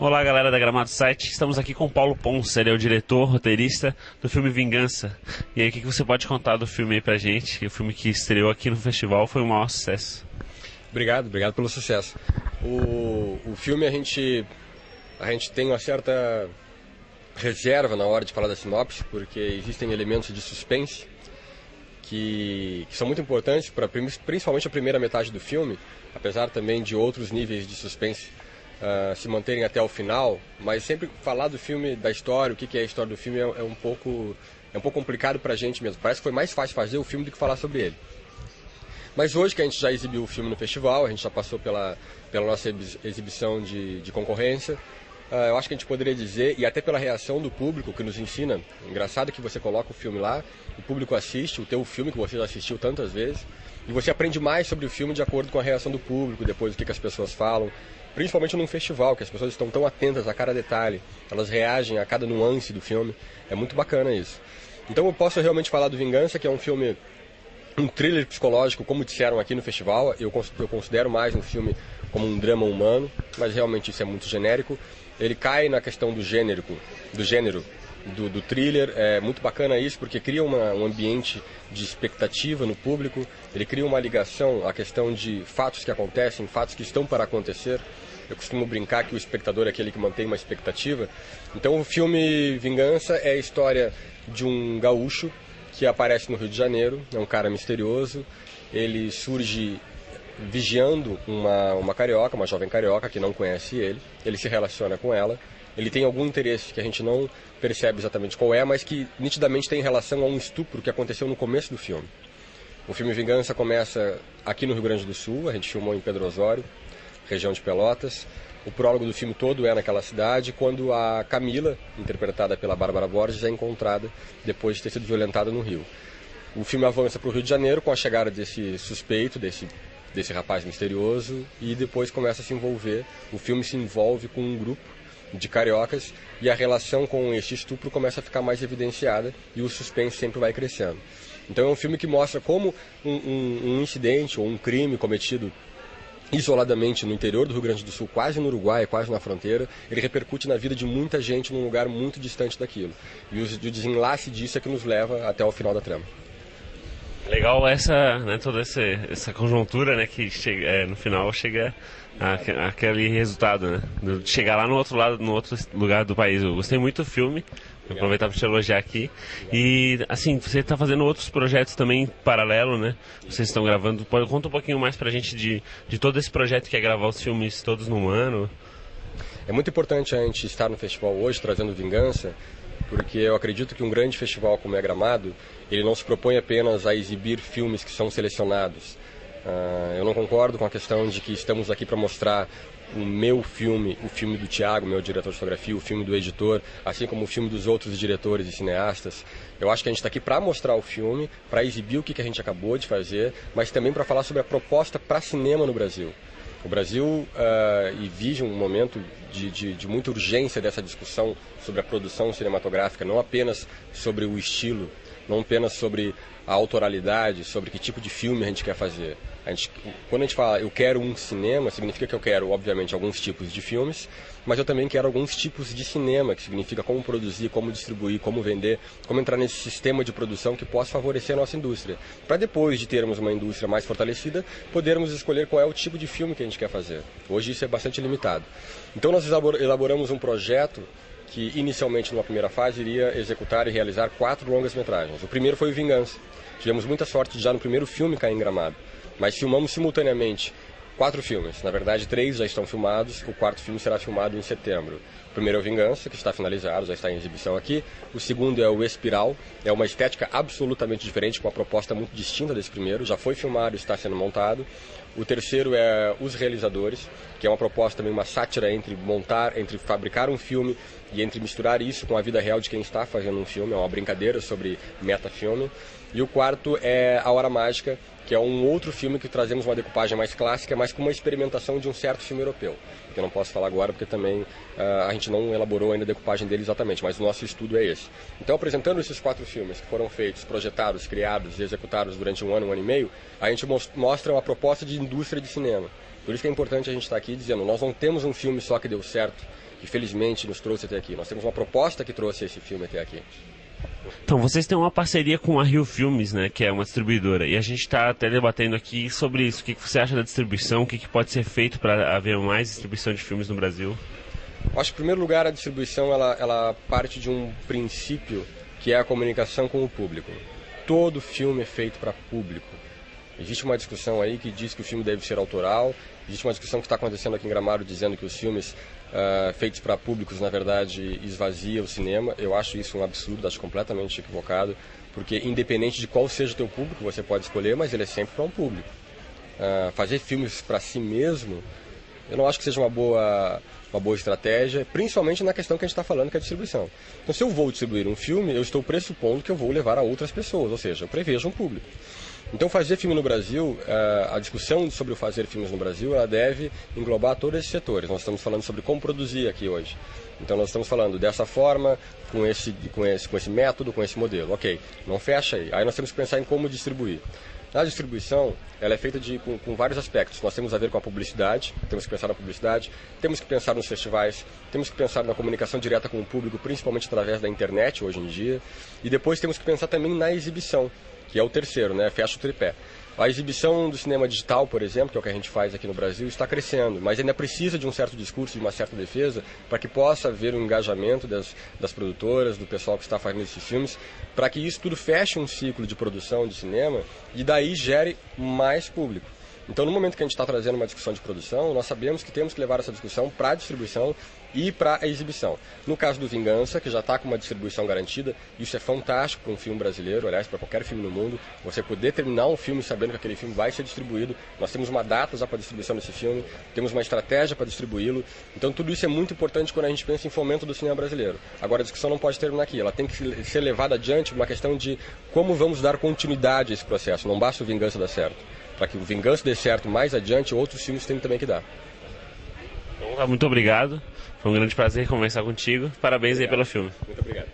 Olá, galera da Gramado Site. Estamos aqui com o Paulo Ponce, ele é o diretor, roteirista do filme Vingança. E aí, o que você pode contar do filme aí pra gente? O filme que estreou aqui no festival foi um maior sucesso. Obrigado pelo sucesso. O filme a gente tem uma certa reserva na hora de falar da sinopse, porque existem elementos de suspense que são muito importantes, principalmente a primeira metade do filme, apesar também de outros níveis de suspense se manterem até o final, mas sempre falar do filme, da história, o que é a história do filme é um pouco complicado pra gente mesmo. Parece que foi mais fácil fazer o filme do que falar sobre ele. Mas hoje que a gente já exibiu o filme no festival, a gente já passou pela nossa exibição de concorrência, eu acho que a gente poderia dizer, e até pela reação do público que nos ensina, engraçado que você coloca o filme lá, o público assiste o teu filme que você já assistiu tantas vezes, e você aprende mais sobre o filme de acordo com a reação do público, depois do que as pessoas falam, principalmente num festival, que as pessoas estão tão atentas a cada detalhe, elas reagem a cada nuance do filme, é muito bacana isso. Então eu posso realmente falar do Vingança, que é um filme, um thriller psicológico, como disseram aqui no festival. Eu considero mais um filme como um drama humano, mas realmente isso é muito genérico. Ele cai na questão do gênero do thriller. É muito bacana isso, porque cria um ambiente de expectativa no público. Ele cria uma ligação à questão de fatos que acontecem, fatos que estão para acontecer. Eu costumo brincar que o espectador é aquele que mantém uma expectativa. Então o filme Vingança é a história de um gaúcho que aparece no Rio de Janeiro, é um cara misterioso. Ele surge vigiando uma carioca, uma jovem carioca que não conhece ele. Ele se relaciona com ela. Ele tem algum interesse que a gente não percebe exatamente qual é, mas que nitidamente tem relação a um estupro que aconteceu no começo do filme. O filme Vingança começa aqui no Rio Grande do Sul, a gente filmou em Pedro Osório, região de Pelotas. O prólogo do filme todo é naquela cidade, quando a Camila, interpretada pela Bárbara Borges, é encontrada depois de ter sido violentada no Rio. O filme avança para o Rio de Janeiro com a chegada desse suspeito, desse rapaz misterioso, e depois começa a se envolver. O filme se envolve com um grupo de cariocas e a relação com este estupro começa a ficar mais evidenciada e o suspense sempre vai crescendo. Então é um filme que mostra como um incidente ou um crime cometido isoladamente no interior do Rio Grande do Sul, quase no Uruguai, quase na fronteira, ele repercute na vida de muita gente num lugar muito distante daquilo. E o desenlace disso é que nos leva até o final da trama. Legal toda essa conjuntura, né, que chega, no final chega aquele resultado, né, de chegar lá no outro lugar do país. Eu gostei muito do filme, vou aproveitar para te elogiar aqui. E, assim, você está fazendo outros projetos também paralelo, né, vocês estão gravando. Conta um pouquinho mais pra gente de todo esse projeto que é gravar os filmes todos num ano. É muito importante a gente estar no festival hoje, trazendo Vingança, porque eu acredito que um grande festival como é Gramado, ele não se propõe apenas a exibir filmes que são selecionados. Eu não concordo com a questão de que estamos aqui para mostrar o meu filme, o filme do Thiago, meu diretor de fotografia, o filme do editor, assim como o filme dos outros diretores e cineastas. Eu acho que a gente está aqui para mostrar o filme, para exibir o que a gente acabou de fazer, mas também para falar sobre a proposta para cinema no Brasil. O Brasil vive um momento de muita urgência dessa discussão sobre a produção cinematográfica, não apenas sobre o estilo, não apenas sobre a autoralidade, sobre que tipo de filme a gente quer fazer. Quando a gente fala eu quero um cinema, significa que eu quero, obviamente, alguns tipos de filmes, mas eu também quero alguns tipos de cinema, que significa como produzir, como distribuir, como vender, como entrar nesse sistema de produção que possa favorecer a nossa indústria. Para depois de termos uma indústria mais fortalecida, podermos escolher qual é o tipo de filme que a gente quer fazer. Hoje isso é bastante limitado. Então nós elaboramos um projeto que inicialmente numa primeira fase iria executar e realizar 4 longas-metragens. O primeiro foi o Vingança. Tivemos muita sorte de já no primeiro filme cair em Gramado, mas filmamos simultaneamente 4 filmes. Na verdade, 3 já estão filmados, o 4º filme será filmado em setembro. O primeiro é o Vingança, que está finalizado, já está em exibição aqui. O segundo é o Espiral, é uma estética absolutamente diferente, com uma proposta muito distinta desse primeiro. Já foi filmado e está sendo montado. O terceiro é Os Realizadores, que é uma proposta também, uma sátira entre fabricar um filme e entre misturar isso com a vida real de quem está fazendo um filme. É uma brincadeira sobre metafilme. E o quarto é A Hora Mágica, que é um outro filme que trazemos uma decupagem mais clássica, mas com uma experimentação de um certo filme europeu, que eu não posso falar agora porque também a gente não elaborou ainda a decupagem dele exatamente, mas o nosso estudo é esse. Então, apresentando esses 4 filmes que foram feitos, projetados, criados e executados durante um ano e meio, a gente mostra uma proposta de indústria de cinema. Por isso que é importante a gente estar aqui dizendo, nós não temos um filme só que deu certo, que felizmente nos trouxe até aqui. Nós temos uma proposta que trouxe esse filme até aqui. Então, vocês têm uma parceria com a Rio Filmes, né, que é uma distribuidora, e a gente está até debatendo aqui sobre isso. O que você acha da distribuição? O que pode ser feito para haver mais distribuição de filmes no Brasil? Acho que, em primeiro lugar, a distribuição ela parte de um princípio que é a comunicação com o público. Todo filme é feito para público. Existe uma discussão aí que diz que o filme deve ser autoral, existe uma discussão que está acontecendo aqui em Gramado dizendo que os filmes feitos para públicos, na verdade, esvazia o cinema. Eu acho isso um absurdo, acho completamente equivocado, porque independente de qual seja o teu público, você pode escolher, mas ele é sempre para um público. Fazer filmes para si mesmo, eu não acho que seja uma boa estratégia, principalmente na questão que a gente está falando, que é a distribuição. Então, se eu vou distribuir um filme, eu estou pressupondo que eu vou levar a outras pessoas, ou seja, eu prevejo um público. Então, fazer filme no Brasil, a discussão sobre o fazer filmes no Brasil, ela deve englobar todos esses setores. Nós estamos falando sobre como produzir aqui hoje. Então, nós estamos falando dessa forma, com esse método, com esse modelo. Ok, não fecha aí. Aí nós temos que pensar em como distribuir. A distribuição, ela é feita com vários aspectos. Nós temos a ver com a publicidade, temos que pensar na publicidade, temos que pensar nos festivais, temos que pensar na comunicação direta com o público, principalmente através da internet hoje em dia, e depois temos que pensar também na exibição, que é o terceiro, né? Fecha o tripé. A exibição do cinema digital, por exemplo, que é o que a gente faz aqui no Brasil, está crescendo, mas ainda precisa de um certo discurso, de uma certa defesa, para que possa haver um engajamento das produtoras, do pessoal que está fazendo esses filmes, para que isso tudo feche um ciclo de produção de cinema e daí gere mais público. Então, no momento que a gente está trazendo uma discussão de produção, nós sabemos que temos que levar essa discussão para a distribuição e para a exibição. No caso do Vingança, que já está com uma distribuição garantida, isso é fantástico para um filme brasileiro, aliás, para qualquer filme no mundo, você poder terminar um filme sabendo que aquele filme vai ser distribuído. Nós temos uma data já para a distribuição desse filme, temos uma estratégia para distribuí-lo. Então, tudo isso é muito importante quando a gente pensa em fomento do cinema brasileiro. Agora, a discussão não pode terminar aqui, ela tem que ser levada adiante por uma questão de como vamos dar continuidade a esse processo. Não basta o Vingança dar certo. Para que o Vingança dê certo mais adiante, outros filmes têm também que dar. Então, muito obrigado. Foi um grande prazer conversar contigo. Parabéns aí pelo filme. Muito obrigado.